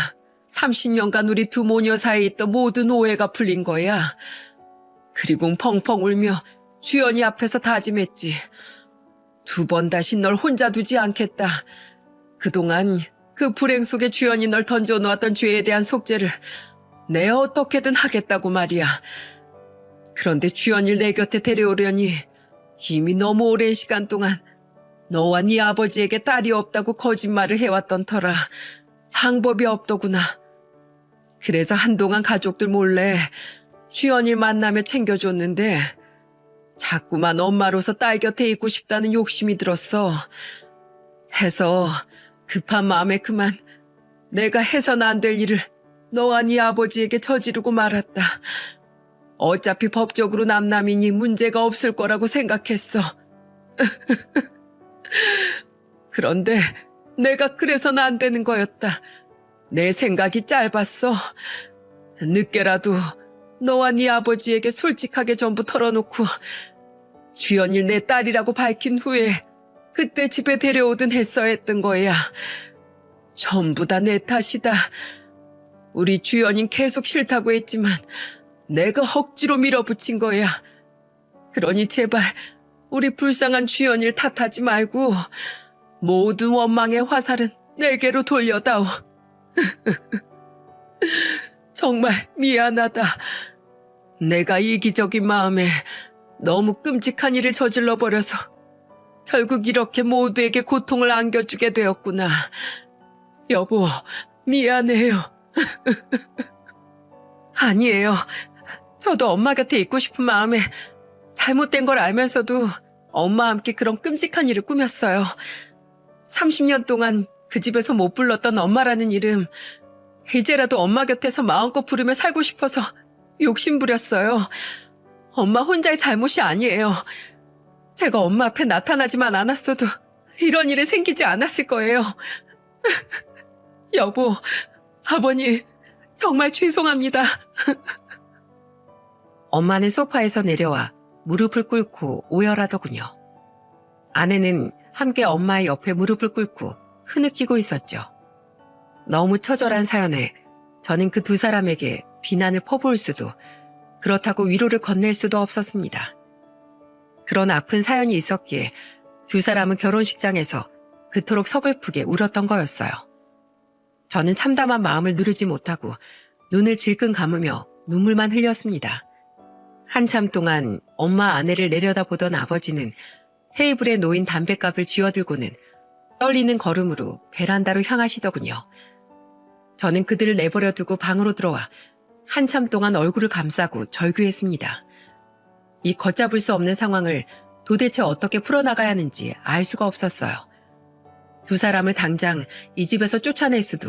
30년간 우리 두 모녀 사이에 있던 모든 오해가 풀린 거야. 그리고 펑펑 울며 주연이 앞에서 다짐했지. 2번 다시 널 혼자 두지 않겠다. 그동안 그 불행 속에 주연이 널 던져놓았던 죄에 대한 속죄를 내가 어떻게든 하겠다고 말이야. 그런데 주연이를 내 곁에 데려오려니 이미 너무 오랜 시간 동안 너와 네 아버지에게 딸이 없다고 거짓말을 해왔던 터라 방법이 없더구나. 그래서 한동안 가족들 몰래 주연이를 만나며 챙겨줬는데 자꾸만 엄마로서 딸 곁에 있고 싶다는 욕심이 들었어. 해서 급한 마음에 그만 내가 해서는 안 될 일을 너와 네 아버지에게 저지르고 말았다. 어차피 법적으로 남남이니 문제가 없을 거라고 생각했어. 그런데 내가 그래서는 안 되는 거였다. 내 생각이 짧았어. 늦게라도 너와 네 아버지에게 솔직하게 전부 털어놓고 주연일 내 딸이라고 밝힌 후에 그때 집에 데려오든 했어야 했던 거야. 전부 다 내 탓이다. 우리 주연인 계속 싫다고 했지만 내가 억지로 밀어붙인 거야. 그러니 제발 우리 불쌍한 주연이를 탓하지 말고 모든 원망의 화살은 내게로 돌려다오. 정말 미안하다. 내가 이기적인 마음에 너무 끔찍한 일을 저질러 버려서 결국 이렇게 모두에게 고통을 안겨주게 되었구나. 여보, 미안해요. 아니에요. 저도 엄마 곁에 있고 싶은 마음에 잘못된 걸 알면서도 엄마와 함께 그런 끔찍한 일을 꾸몄어요. 30년 동안 그 집에서 못 불렀던 엄마라는 이름, 이제라도 엄마 곁에서 마음껏 부르며 살고 싶어서 욕심부렸어요. 엄마 혼자의 잘못이 아니에요. 제가 엄마 앞에 나타나지만 않았어도 이런 일이 생기지 않았을 거예요. 여보, 아버님, 정말 죄송합니다. 엄마는 소파에서 내려와 무릎을 꿇고 오열하더군요. 아내는 함께 엄마의 옆에 무릎을 꿇고 흐느끼고 있었죠. 너무 처절한 사연에 저는 그 2사람에게 비난을 퍼부을 수도, 그렇다고 위로를 건넬 수도 없었습니다. 그런 아픈 사연이 있었기에 2사람은 결혼식장에서 그토록 서글프게 울었던 거였어요. 저는 참담한 마음을 누르지 못하고 눈을 질끈 감으며 눈물만 흘렸습니다. 한참 동안 엄마 아내를 내려다보던 아버지는 테이블에 놓인 담뱃갑을 쥐어들고는 떨리는 걸음으로 베란다로 향하시더군요. 저는 그들을 내버려 두고 방으로 들어와 한참 동안 얼굴을 감싸고 절규했습니다. 이 걷잡을 수 없는 상황을 도대체 어떻게 풀어나가야 하는지 알 수가 없었어요. 2사람을 당장 이 집에서 쫓아낼 수도,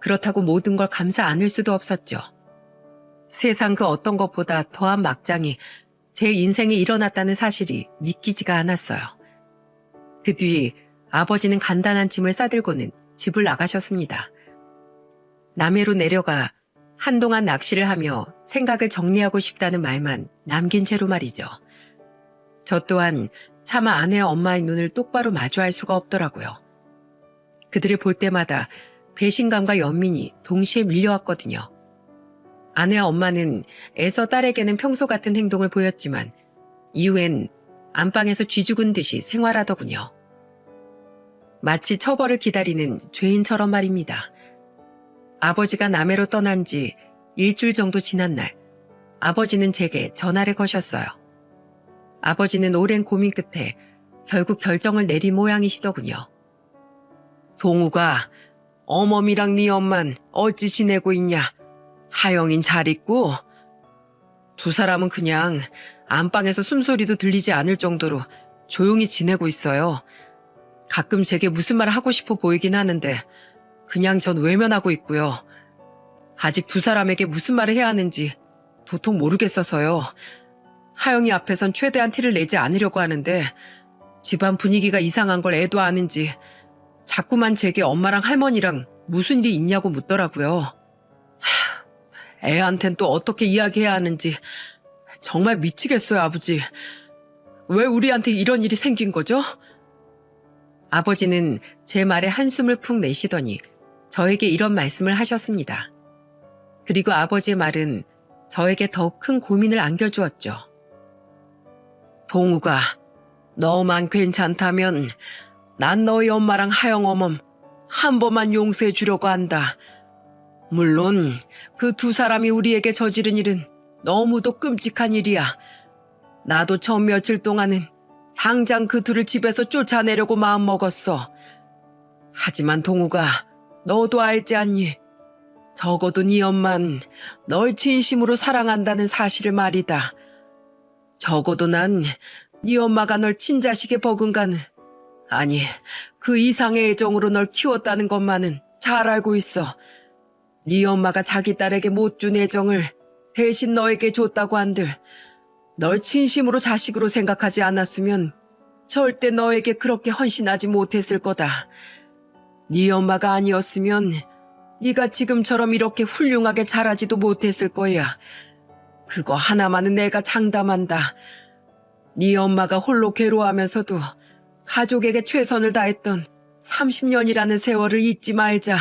그렇다고 모든 걸 감싸 안을 수도 없었죠. 세상 그 어떤 것보다 더한 막장이 제 인생에 일어났다는 사실이 믿기지가 않았어요. 그 뒤 아버지는 간단한 짐을 싸들고는 집을 나가셨습니다. 남해로 내려가 한동안 낚시를 하며 생각을 정리하고 싶다는 말만 남긴 채로 말이죠. 저 또한 차마 아내와 엄마의 눈을 똑바로 마주할 수가 없더라고요. 그들을 볼 때마다 배신감과 연민이 동시에 밀려왔거든요. 아내와 엄마는 애써 딸에게는 평소 같은 행동을 보였지만 이후엔 안방에서 쥐죽은 듯이 생활하더군요. 마치 처벌을 기다리는 죄인처럼 말입니다. 아버지가 남해로 떠난 지 일주일 정도 지난 날, 아버지는 제게 전화를 거셨어요. 아버지는 오랜 고민 끝에 결국 결정을 내린 모양이시더군요. 동우가 어머니랑 네 엄만 어찌 지내고 있냐? 하영인 잘 있고? 두 사람은 그냥 안방에서 숨소리도 들리지 않을 정도로 조용히 지내고 있어요. 가끔 제게 무슨 말 하고 싶어 보이긴 하는데 그냥 전 외면하고 있고요. 아직 두 사람에게 무슨 말을 해야 하는지 도통 모르겠어서요. 하영이 앞에선 최대한 티를 내지 않으려고 하는데 집안 분위기가 이상한 걸 애도 아는지 자꾸만 제게 엄마랑 할머니랑 무슨 일이 있냐고 묻더라고요. 애한텐 또 어떻게 이야기해야 하는지 정말 미치겠어요, 아버지. 왜 우리한테 이런 일이 생긴 거죠? 아버지는 제 말에 한숨을 푹 내쉬더니 저에게 이런 말씀을 하셨습니다. 그리고 아버지의 말은 저에게 더욱 큰 고민을 안겨주었죠. 동우가 너만 괜찮다면 난 너희 엄마랑 하영 어멈 한 번만 용서해 주려고 한다. 물론 그 두 사람이 우리에게 저지른 일은 너무도 끔찍한 일이야. 나도 첫 며칠 동안은 당장 그 둘을 집에서 쫓아내려고 마음먹었어. 하지만 동우가 너도 알지 않니? 적어도 네 엄만 널 진심으로 사랑한다는 사실을 말이다. 적어도 난 네 엄마가 널 친자식에 버금가는, 아니 그 이상의 애정으로 널 키웠다는 것만은 잘 알고 있어. 네 엄마가 자기 딸에게 못 준 애정을 대신 너에게 줬다고 한들 널 진심으로 자식으로 생각하지 않았으면 절대 너에게 그렇게 헌신하지 못했을 거다. 네 엄마가 아니었으면 네가 지금처럼 이렇게 훌륭하게 자라지도 못했을 거야. 그거 하나만은 내가 장담한다. 네 엄마가 홀로 괴로워하면서도 가족에게 최선을 다했던 30년이라는 세월을 잊지 말자.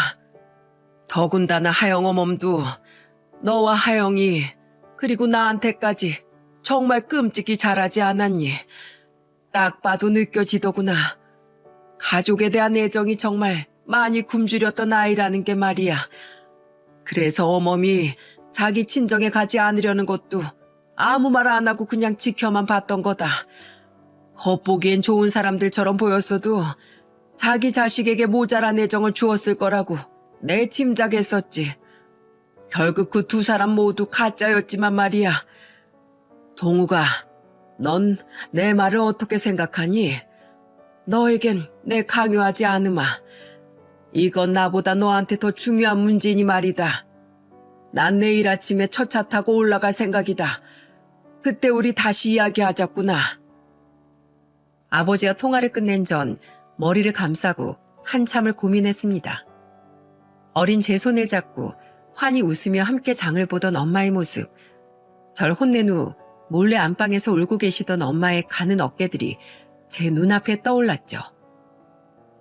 더군다나 하영 어멈도 너와 하영이 그리고 나한테까지 정말 끔찍이 잘하지 않았니? 딱 봐도 느껴지더구나. 가족에 대한 애정이 정말 많이 굶주렸던 아이라는 게 말이야. 그래서 어멈이 자기 친정에 가지 않으려는 것도 아무 말 안 하고 그냥 지켜만 봤던 거다. 겉보기엔 좋은 사람들처럼 보였어도 자기 자식에게 모자란 애정을 주었을 거라고 내 짐작했었지. 결국 그 두 사람 모두 가짜였지만 말이야. 동우가, 넌 내 말을 어떻게 생각하니? 너에겐 내 강요하지 않으마. 이건 나보다 너한테 더 중요한 문제니 말이다. 난 내일 아침에 첫 차 타고 올라갈 생각이다. 그때 우리 다시 이야기하자꾸나. 아버지가 통화를 끝낸 전 머리를 감싸고 한참을 고민했습니다. 어린 제 손을 잡고 환히 웃으며 함께 장을 보던 엄마의 모습, 절 혼낸 후 몰래 안방에서 울고 계시던 엄마의 가는 어깨들이 제 눈앞에 떠올랐죠.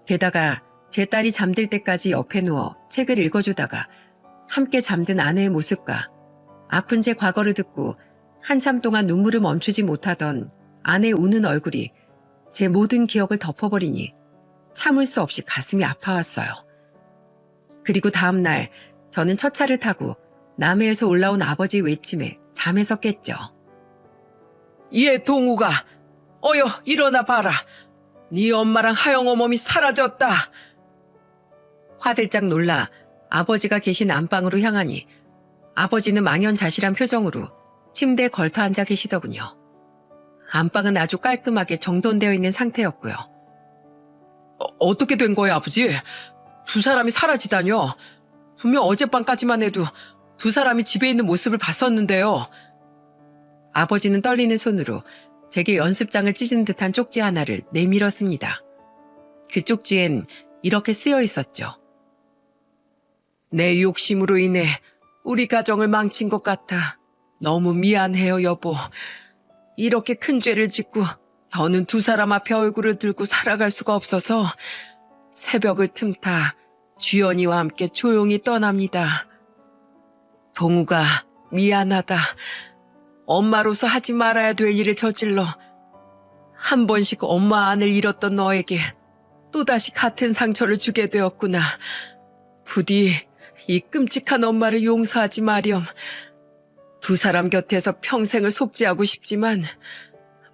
게다가 제 딸이 잠들 때까지 옆에 누워 책을 읽어주다가 함께 잠든 아내의 모습과 아픈 제 과거를 듣고 한참 동안 눈물을 멈추지 못하던 아내의 우는 얼굴이 제 모든 기억을 덮어버리니 참을 수 없이 가슴이 아파왔어요. 그리고 다음 날 저는 첫 차를 타고 남해에서 올라온 아버지의 외침에 잠에서 깼죠. 얘 동우가, 어여 일어나 봐라. 네 엄마랑 하영 어멈이 사라졌다. 화들짝 놀라 아버지가 계신 안방으로 향하니 아버지는 망연자실한 표정으로 침대에 걸터 앉아 계시더군요. 안방은 아주 깔끔하게 정돈되어 있는 상태였고요. 어떻게 된 거야, 아버지? 두 사람이 사라지다뇨. 분명 어젯밤까지만 해도 두 사람이 집에 있는 모습을 봤었는데요. 아버지는 떨리는 손으로 제게 연습장을 찢은 듯한 쪽지 하나를 내밀었습니다. 그 쪽지엔 이렇게 쓰여 있었죠. 내 욕심으로 인해 우리 가정을 망친 것 같아 너무 미안해요, 여보. 이렇게 큰 죄를 짓고 더는 두 사람 앞에 얼굴을 들고 살아갈 수가 없어서 새벽을 틈타 주연이와 함께 조용히 떠납니다. 동우가 미안하다. 엄마로서 하지 말아야 될 일을 저질러 한 번씩 엄마 안을 잃었던 너에게 또다시 같은 상처를 주게 되었구나. 부디 이 끔찍한 엄마를 용서하지 마렴. 두 사람 곁에서 평생을 속죄하고 싶지만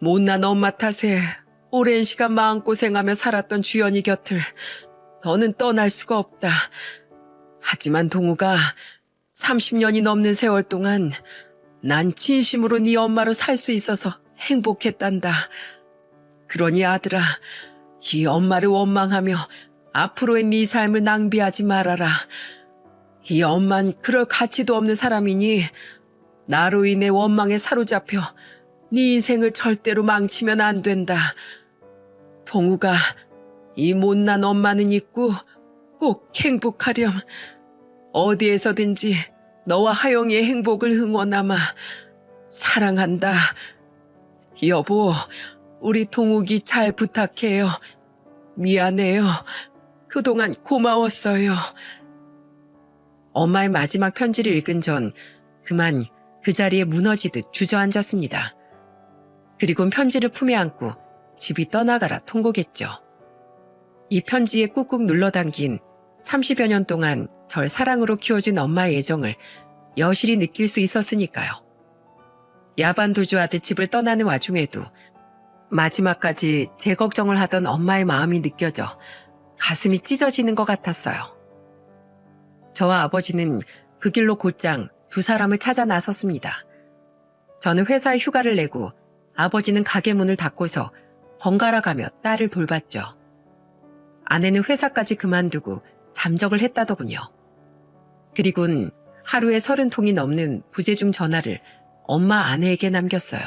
못난 엄마 탓에 오랜 시간 마음고생하며 살았던 주연이 곁을 더는 떠날 수가 없다. 하지만 동우가 30년이 넘는 세월 동안 난 진심으로 네 엄마로 살 수 있어서 행복했단다. 그러니 아들아, 이 엄마를 원망하며 앞으로의 네 삶을 낭비하지 말아라. 이 엄만 그럴 가치도 없는 사람이니 나로 인해 원망에 사로잡혀 네 인생을 절대로 망치면 안 된다. 동우가 이 못난 엄마는 잊고 꼭 행복하렴. 어디에서든지 너와 하영이의 행복을 응원하마. 사랑한다. 여보, 우리 동욱이 잘 부탁해요. 미안해요. 그동안 고마웠어요. 엄마의 마지막 편지를 읽은 전 그만 그 자리에 무너지듯 주저앉았습니다. 그리곤 편지를 품에 안고 집이 떠나가라 통곡했죠. 이 편지에 꾹꾹 눌러담긴 30여 년 동안 절 사랑으로 키워준 엄마의 애정을 여실히 느낄 수 있었으니까요. 야반도주하듯 집을 떠나는 와중에도 마지막까지 제 걱정을 하던 엄마의 마음이 느껴져 가슴이 찢어지는 것 같았어요. 저와 아버지는 그 길로 곧장 두 사람을 찾아 나섰습니다. 저는 회사에 휴가를 내고 아버지는 가게 문을 닫고서 번갈아 가며 딸을 돌봤죠. 아내는 회사까지 그만두고 잠적을 했다더군요. 그리곤 하루에 30통이 넘는 부재중 전화를 엄마 아내에게 남겼어요.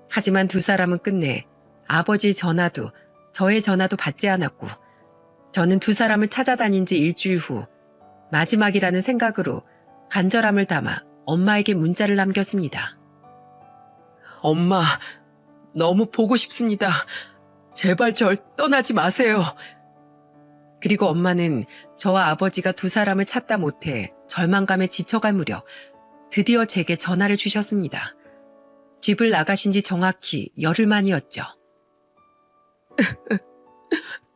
하지만 두 사람은 끝내 아버지 전화도 저의 전화도 받지 않았고 저는 두 사람을 찾아다닌 지 일주일 후 마지막이라는 생각으로 간절함을 담아 엄마에게 문자를 남겼습니다. 엄마, 너무 보고 싶습니다. 제발 절 떠나지 마세요. 그리고 엄마는 저와 아버지가 두 사람을 찾다 못해 절망감에 지쳐갈 무렵 드디어 제게 전화를 주셨습니다. 집을 나가신 지 정확히 열흘 만이었죠.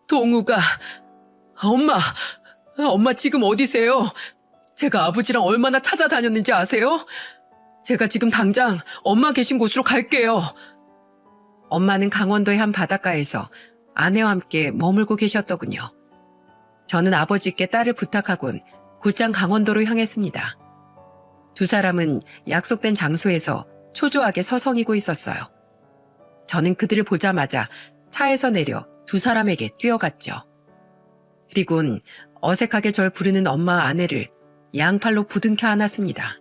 동우가, 엄마 지금 어디세요? 제가 아버지랑 얼마나 찾아다녔는지 아세요? 제가 지금 당장 엄마 계신 곳으로 갈게요. 엄마는 강원도의 한 바닷가에서 아내와 함께 머물고 계셨더군요. 저는 아버지께 딸을 부탁하곤 곧장 강원도로 향했습니다. 두 사람은 약속된 장소에서 초조하게 서성이고 있었어요. 저는 그들을 보자마자 차에서 내려 두 사람에게 뛰어갔죠. 그리곤 어색하게 절 부르는 엄마와 아내를 양팔로 부둥켜 안았습니다.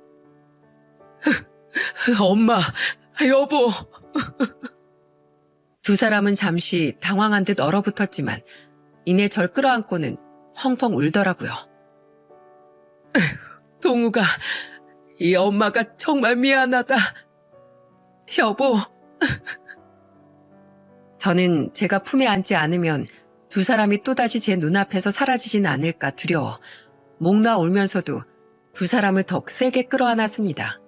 엄마, 여보. 두 사람은 잠시 당황한 듯 얼어붙었지만 이내 절 끌어안고는 펑펑 울더라고요. 동우가, 이 엄마가 정말 미안하다. 여보. 저는 제가 품에 안지 않으면 두 사람이 또다시 제 눈앞에서 사라지진 않을까 두려워 목 놓아 울면서도 두 사람을 더 세게 끌어안았습니다.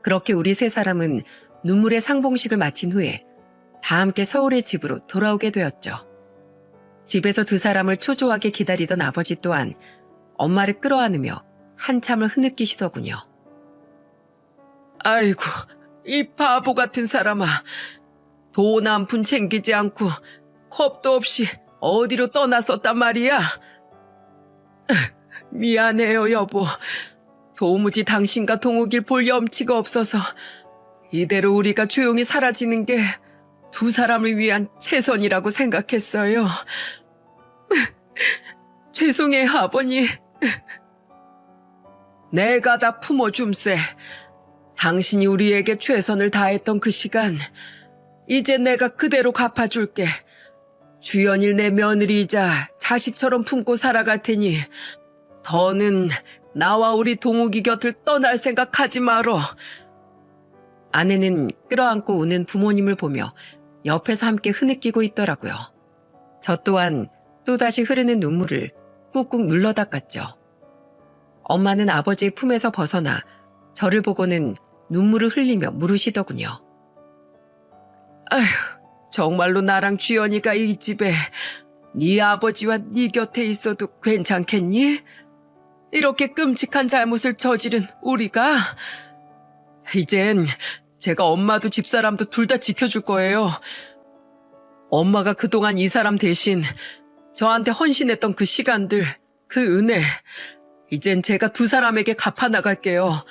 그렇게 우리 세 사람은 눈물의 상봉식을 마친 후에 다 함께 서울의 집으로 돌아오게 되었죠. 집에서 두 사람을 초조하게 기다리던 아버지 또한 엄마를 끌어안으며 한참을 흐느끼시더군요. 아이고, 이 바보 같은 사람아. 돈 한 푼 챙기지 않고 컵도 없이 어디로 떠났었단 말이야. 미안해요, 여보. 도무지 당신과 동욱일 볼 염치가 없어서 이대로 우리가 조용히 사라지는 게 두 사람을 위한 최선이라고 생각했어요. 죄송해요, 아버님. 내가 다 품어줌세. 당신이 우리에게 최선을 다했던 그 시간, 이제 내가 그대로 갚아줄게. 주연일 내 며느리이자 자식처럼 품고 살아갈 테니 더는 나와 우리 동욱이 곁을 떠날 생각하지 말어. 아내는 끌어안고 우는 부모님을 보며 옆에서 함께 흐느끼고 있더라고요. 저 또한 또다시 흐르는 눈물을 꾹꾹 눌러 닦았죠. 엄마는 아버지의 품에서 벗어나 저를 보고는 눈물을 흘리며 물으시더군요. 아휴, 정말로 나랑 주연이가 이 집에 네 아버지와 네 곁에 있어도 괜찮겠니? 이렇게 끔찍한 잘못을 저지른 우리가 이젠 제가 엄마도 집사람도 둘 다 지켜줄 거예요. 엄마가 그동안 이 사람 대신 저한테 헌신했던 그 시간들, 그 은혜, 이젠 제가 두 사람에게 갚아 나갈게요.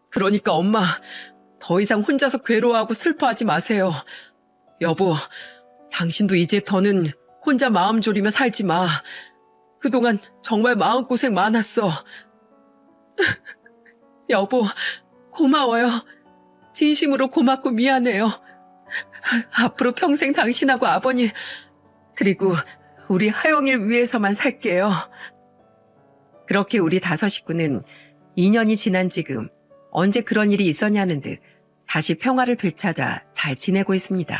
그러니까 엄마, 더 이상 혼자서 괴로워하고 슬퍼하지 마세요. 여보, 당신도 이제 더는 혼자 마음 졸이며 살지 마. 그동안 정말 마음고생 많았어. 여보, 고마워요. 진심으로 고맙고 미안해요. 앞으로 평생 당신하고 아버님, 그리고 우리 하영이를 위해서만 살게요. 그렇게 우리 5 식구는 2년이 지난 지금 언제 그런 일이 있었냐는 듯 다시 평화를 되찾아 잘 지내고 있습니다.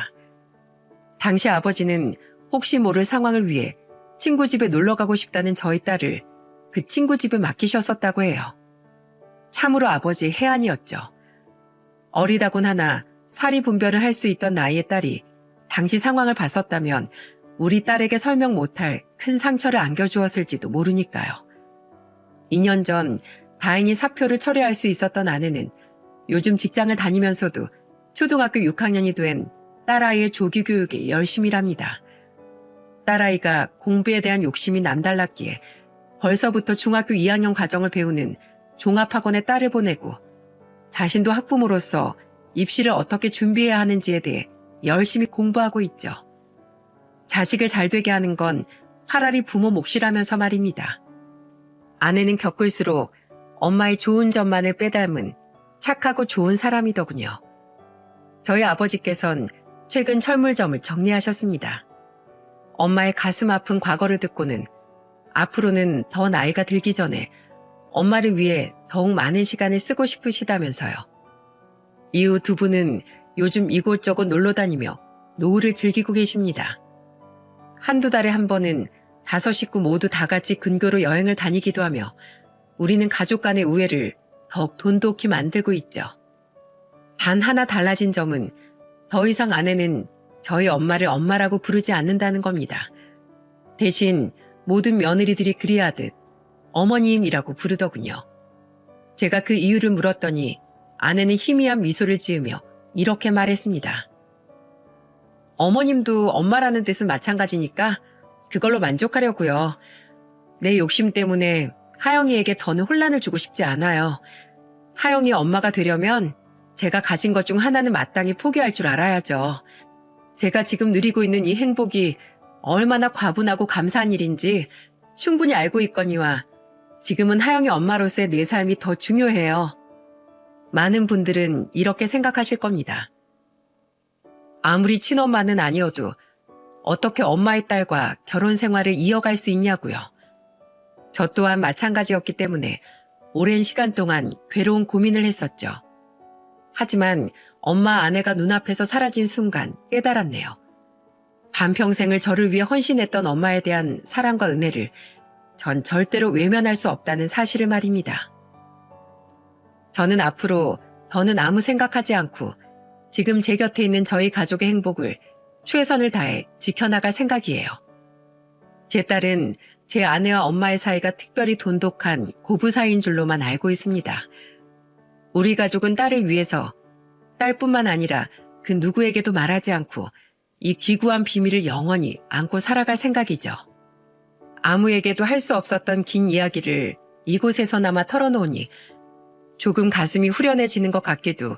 당시 아버지는 혹시 모를 상황을 위해 친구 집에 놀러 가고 싶다는 저희 딸을 그 친구 집에 맡기셨었다고 해요. 참으로 아버지 해안이었죠. 어리다곤 하나 사리 분별을 할 수 있던 나이의 딸이 당시 상황을 봤었다면 우리 딸에게 설명 못할 큰 상처를 안겨주었을지도 모르니까요. 2년 전 다행히 사표를 철회할 수 있었던 아내는 요즘 직장을 다니면서도 초등학교 6학년이 된 딸아이의 조기 교육에 열심히 일합니다. 딸아이가 공부에 대한 욕심이 남달랐기에 벌써부터 중학교 2학년 과정을 배우는 종합학원에 딸을 보내고 자신도 학부모로서 입시를 어떻게 준비해야 하는지에 대해 열심히 공부하고 있죠. 자식을 잘 되게 하는 건 차라리 부모 몫이라면서 말입니다. 아내는 겪을수록 엄마의 좋은 점만을 빼닮은 착하고 좋은 사람이더군요. 저희 아버지께선 최근 철물점을 정리하셨습니다. 엄마의 가슴 아픈 과거를 듣고는 앞으로는 더 나이가 들기 전에 엄마를 위해 더욱 많은 시간을 쓰고 싶으시다면서요. 이후 두 분은 요즘 이곳저곳 놀러 다니며 노후를 즐기고 계십니다. 한두 달에 한 번은 5 식구 모두 다 같이 근교로 여행을 다니기도 하며 우리는 가족 간의 우애를 더욱 돈독히 만들고 있죠. 단 하나 달라진 점은 더 이상 아내는 저희 엄마를 엄마라고 부르지 않는다는 겁니다. 대신 모든 며느리들이 그리하듯 어머님이라고 부르더군요. 제가 그 이유를 물었더니 아내는 희미한 미소를 지으며 이렇게 말했습니다. 어머님도 엄마라는 뜻은 마찬가지니까 그걸로 만족하려고요. 내 욕심 때문에 하영이에게 더는 혼란을 주고 싶지 않아요. 하영이 엄마가 되려면 제가 가진 것 중 하나는 마땅히 포기할 줄 알아야죠. 제가 지금 누리고 있는 이 행복이 얼마나 과분하고 감사한 일인지 충분히 알고 있거니와 지금은 하영이 엄마로서의 내 삶이 더 중요해요. 많은 분들은 이렇게 생각하실 겁니다. 아무리 친엄마는 아니어도 어떻게 엄마의 딸과 결혼 생활을 이어갈 수 있냐고요. 저 또한 마찬가지였기 때문에 오랜 시간 동안 괴로운 고민을 했었죠. 하지만 엄마 아내가 눈앞에서 사라진 순간 깨달았네요. 반평생을 저를 위해 헌신했던 엄마에 대한 사랑과 은혜를 전 절대로 외면할 수 없다는 사실을 말입니다. 저는 앞으로 더는 아무 생각하지 않고 지금 제 곁에 있는 저희 가족의 행복을 최선을 다해 지켜나갈 생각이에요. 제 딸은 제 아내와 엄마의 사이가 특별히 돈독한 고부 사이인 줄로만 알고 있습니다. 우리 가족은 딸을 위해서 딸뿐만 아니라 그 누구에게도 말하지 않고 이 귀구한 비밀을 영원히 안고 살아갈 생각이죠. 아무에게도 할 수 없었던 긴 이야기를 이곳에서나마 털어놓으니 조금 가슴이 후련해지는 것 같기도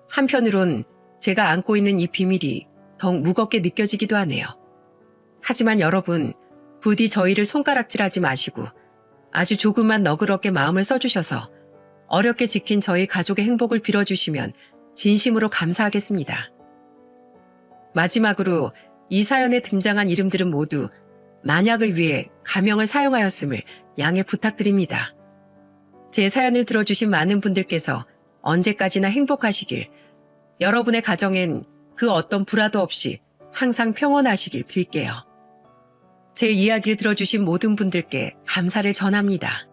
한편으론 제가 안고 있는 이 비밀이 더욱 무겁게 느껴지기도 하네요. 하지만 여러분, 부디 저희를 손가락질하지 마시고 아주 조금만 너그럽게 마음을 써주셔서 어렵게 지킨 저희 가족의 행복을 빌어주시면 진심으로 감사하겠습니다. 마지막으로 이 사연에 등장한 이름들은 모두 만약을 위해 가명을 사용하였음을 양해 부탁드립니다. 제 사연을 들어주신 많은 분들께서 언제까지나 행복하시길, 여러분의 가정엔 그 어떤 불화도 없이 항상 평온하시길 빌게요. 제 이야기를 들어주신 모든 분들께 감사를 전합니다.